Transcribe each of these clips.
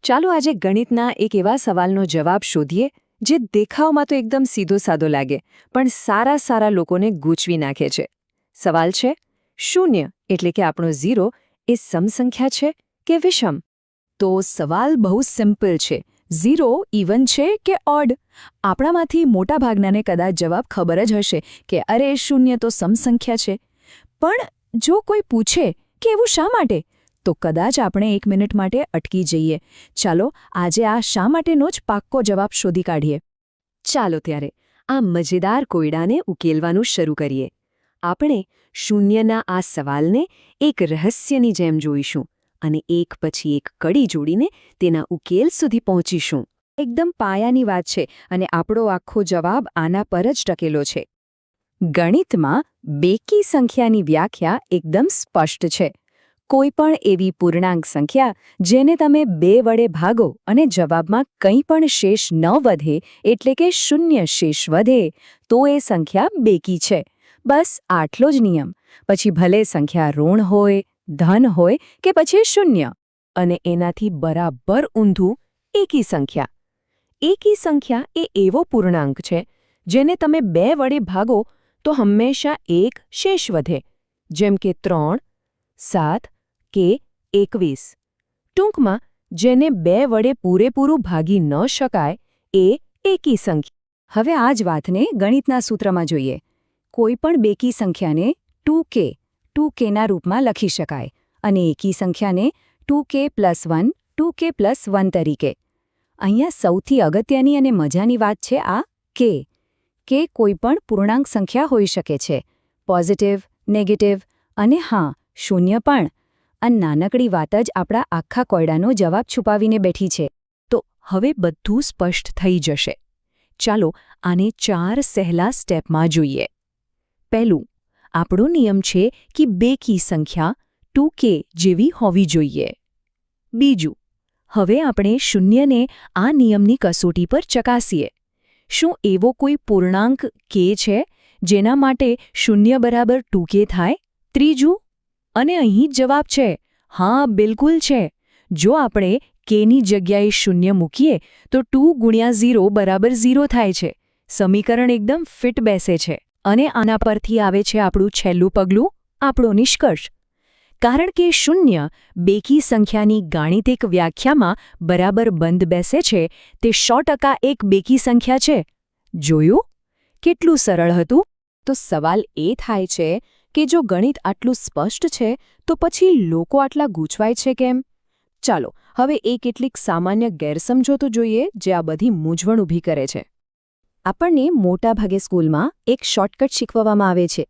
ચાલો આજે ગણિતના એક એવા સવાલનો જવાબ શોધીએ જે દેખાવમાં તો એકદમ સીધો સાદો લાગે પણ સારા લોકોને ગૂંચવી નાખે છે. સવાલ છે, શૂન્ય એટલે કે આપણો ઝીરો એ સમસંખ્યા છે કે વિષમ? તો સવાલ બહુ સિમ્પલ છે. ઝીરો ઇવન છે કે ઓડ? આપણામાંથી મોટાભાગનાને કદાચ જવાબ ખબર જ હશે કે અરે શૂન્ય તો સમસંખ્યા છે. પણ જો કોઈ પૂછે કે એવું શા માટે, તો કદાચ આપણે 1 મિનિટ માટે અટકી જઈએ. ચાલો આજે આ શા માટેનો જ પાક્કો જવાબ શોધી કાઢીએ. ચાલો ત્યારે આ મજેદાર કોયડાને ઉકેલવાનું શરૂ કરીએ. આપણે શૂન્યના આ સવાલને એક રહસ્યની જેમ જોઈશું અને એક પછી એક કડી જોડીને તેના ઉકેલ સુધી પહોંચીશું. એકદમ પાયાની વાત છે અને આપણો આખો જવાબ આના પર જ ટકેલો છે. ગણિતમાં બેકી સંખ્યાની વ્યાખ્યા એકદમ સ્પષ્ટ છે. કોઈ પણ એવી પૂર્ણાંક સંખ્યા જેને તમે 2 વડે ભાગો અને જવાબમાં કંઈ પણ શેષ ન વધે એટલે કે શૂન્ય શેષ વધે તો એ સંખ્યા બેકી છે. બસ આટલો જ નિયમ. પછી ભલે સંખ્યા ઋણ હોય, ધન હોય કે પછી શૂન્ય. અને એનાથી બરાબર ઊંધું એકી સંખ્યા. એકી સંખ્યા એ એવો પૂર્ણાંક છે જેને તમે 2 વડે ભાગો તો હંમેશા એક શેષ વધે, જેમ કે 3, 7 કે 21. ટૂંકમાં જેને 2 વડે પૂરેપૂરું ભાગી ન શકાય એ એકી સંખ્યા. હવે આ જ વાતને ગણિતના સૂત્રમાં જોઈએ. કોઈ પણ બેકી સંખ્યાને 2kના રૂપમાં લખી શકાય અને એકી સંખ્યાને 2k+1 2k+1 તરીકે. અહીંયા સૌથી અગત્યની અને મજાની વાત છે આ કે કોઈ પણ પૂર્ણાંક સંખ્યા હોઈ શકે છે, પોઝિટિવ, નેગેટિવ અને હા, શૂન્ય પણ. આ નાનકડી વાત જ આપણા આખા કોયડાનો જવાબ છુપાવીને બેઠી છે. તો હવે બધું સ્પષ્ટ થઈ જશે. ચાલો આને 4 સહેલા સ્ટેપમાં જોઈએ. પહેલું, આપણો નિયમ છે કે બેકી સંખ્યા 2k જેવી હોવી જોઈએ. બીજું, હવે આપણે શૂન્યને આ નિયમની કસોટી પર ચકાસીએ. શું એવો કોઈ પૂર્ણાંક k છે જેના માટે શૂન્ય બરાબર 2k થાય? ત્રીજું, અને અહીં જ જવાબ છે. હા, બિલકુલ છે. જો આપણે kની જગ્યાએ શૂન્ય મૂકીએ તો 2 ગુણ્યા 0 બરાબર 0 થાય છે. સમીકરણ એકદમ ફિટ બેસે છે. અને આના પરથી આવે છે આપણું છેલ્લું પગલું, આપણો નિષ્કર્ષ. કારણ કે શૂન્ય બેકી સંખ્યાની ગાણિતિક વ્યાખ્યામાં બરાબર બંધ બેસે છે, તે 100% એક બેકી સંખ્યા છે. જોયું? કેટલું સરળ હતું? તો સવાલ એ થાય છે કે જો ગણિત આટલું સ્પષ્ટ છે તો પછી લોકો આટલા ગૂંચવાય છે કેમ? ચાલો હવે કેટલીક સામાન્ય ગેરસમજો જોઈએ જે આ બધી મૂંઝવણ ઊભી કરે છે. આપણને મોટાભાગે સ્કૂલમાં એક શોર્ટકટ શીખવવામાં આવે છે.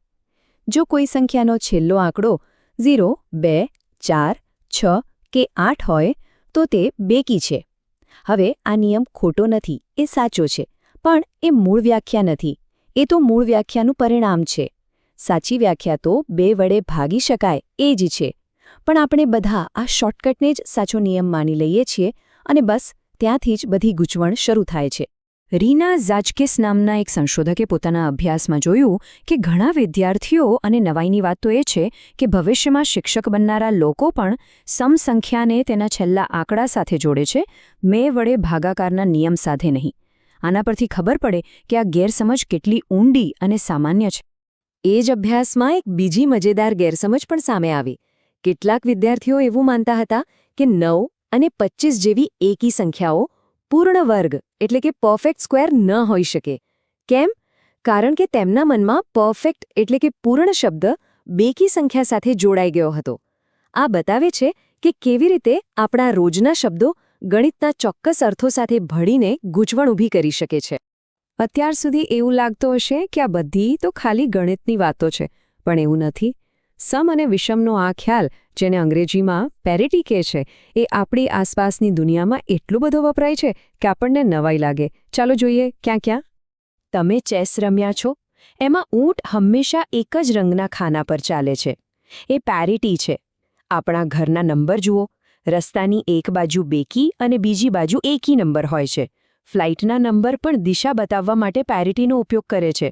જો કોઈ સંખ્યાનો છેલ્લો આંકડો 0, 2, 4, 6 કે 8 હોય તો તે બેકી છે. હવે આ નિયમ ખોટો નથી, એ સાચો છે, પણ એ મૂળ વ્યાખ્યા નથી. એ તો મૂળ વ્યાખ્યાનું પરિણામ છે. સાચી વ્યાખ્યા તો 2 વડે ભાગી શકાય એ જ છે. પણ આપણે બધા આ શોર્ટકટને જ સાચો નિયમ માની લઈએ છીએ અને બસ ત્યાંથી જ બધી ગૂંચવણ શરૂ થાય છે. રીના ઝાચકિસ નામના એક સંશોધકે પોતાના અભ્યાસમાં જોયું કે ઘણા વિદ્યાર્થીઓ, અને નવાઈની વાત તો એ છે કે ભવિષ્યમાં શિક્ષક બનનારા લોકો પણ સમસંખ્યાને તેના છેલ્લા આંકડા સાથે જોડે છે, 2 વડે ભાગાકારના નિયમ સાથે નહીં. આના પરથી ખબર પડે કે આ ગેરસમજ કેટલી ઊંડી અને સામાન્ય છે. એ જ અભ્યાસમાં એક બીજી મજેદાર ગેરસમજ પણ સામે આવી. કેટલાક વિદ્યાર્થીઓ એવું માનતા હતા કે 9 અને 25 જેવી એકી સંખ્યાઓ પૂર્ણ વર્ગ એટલે કે પરફેક્ટ સ્ક્વેર ન હોઈ શકે. કેમ? કારણ કે તેમના મનમાં પરફેક્ટ એટલે કે પૂર્ણ શબ્દ બેકી સંખ્યા સાથે જોડાઈ ગયો હતો. આ બતાવે છે કે કેવી રીતે આપણા રોજના શબ્દો ગણિતના ચોક્કસ અર્થો સાથે ભળીને ગૂંચવણ ઊભી કરી શકે છે. અત્યાર સુધી એવું લાગતું હશે કે આ બધી તો ખાલી ગણિતની વાતો છે, પણ એવું નથી. સમ અને વિષમનો આ ખ્યાલ, જેને અંગ્રેજીમાં પેરિટી કહે છે, એ આપણી આસપાસની દુનિયામાં એટલો બધો વપરાય છે કે આપણને નવાઈ લાગે. ચાલો જોઈએ ક્યાં ક્યાં. તમે ચેસ રમ્યા છો? એમાં ઊંટ હંમેશા એક જ રંગના ખાના પર ચાલે છે. એ પેરિટી છે. આપણા ઘરના નંબર જુઓ. રસ્તાની એક બાજુ બેકી અને બીજી બાજુ એકી નંબર હોય છે. ફ્લાઇટના નંબર પણ દિશા બતાવવા માટે પેરિટીનો ઉપયોગ કરે છે.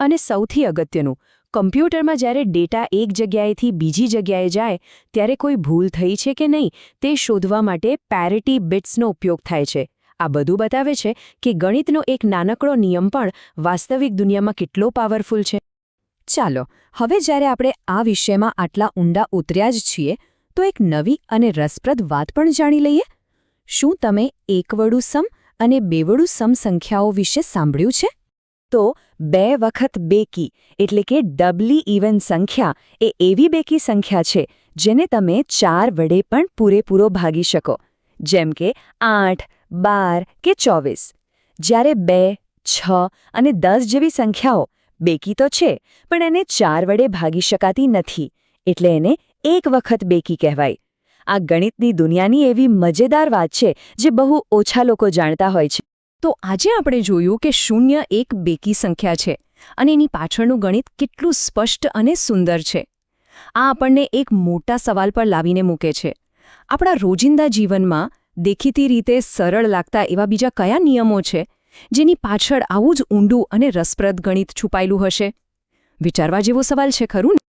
અને સૌથી અગત્યનું, કમ્પ્યુટરમાં જ્યારે ડેટા એક જગ્યાએથી બીજી જગ્યાએ જાય ત્યારે કોઈ ભૂલ થઈ છે કે નહીં તે શોધવા માટે પેરિટી બિટ્સનો ઉપયોગ થાય છે. આ બધું બતાવે છે કે ગણિતનો એક નાનકડો નિયમ પણ વાસ્તવિક દુનિયામાં કેટલો પાવરફુલ છે. ચાલો હવે જ્યારે આપણે આ વિષયમાં આટલા ઊંડા ઉતર્યા જ છીએ તો એક નવી અને રસપ્રદ વાત પણ જાણી લઈએ. શું તમે એકવડું સમ અને બેવડું સમ સંખ્યાઓ વિશે સાંભળ્યું છે? તો 2 વખત બેકી એટલે કે ડબલી ઇવન સંખ્યા એ એવી બેકી સંખ્યા છે જેને તમે 4 વડે પણ પૂરેપૂરો ભાગી શકો, જેમ કે 8, 12 કે 24. જ્યારે 2, 6 અને 10 જેવી સંખ્યાઓ બેકી તો છે પણ એને 4 વડે ભાગી શકાતી નથી, એટલે એને એક વખત બેકી કહેવાય. આ ગણિતની દુનિયાની એવી મજેદાર વાત છે જે બહુ ઓછા લોકો જાણતા હોય છે. તો આજે આપણે જોયું કે 0 એક બેકી સંખ્યા છે અને એની પાછળનું ગણિત કેટલું સ્પષ્ટ અને સુંદર છે. આ આપણને એક મોટા સવાલ પર લાવીને મૂકે છે. આપણા રોજિંદા જીવનમાં દેખીતી રીતે સરળ લાગતા એવા બીજા કયા નિયમો છે જેની પાછળ આવું જ ઊંડું અને રસપ્રદ ગણિત છુપાયેલું હશે? વિચારવા જેવો સવાલ છે, ખરું ને?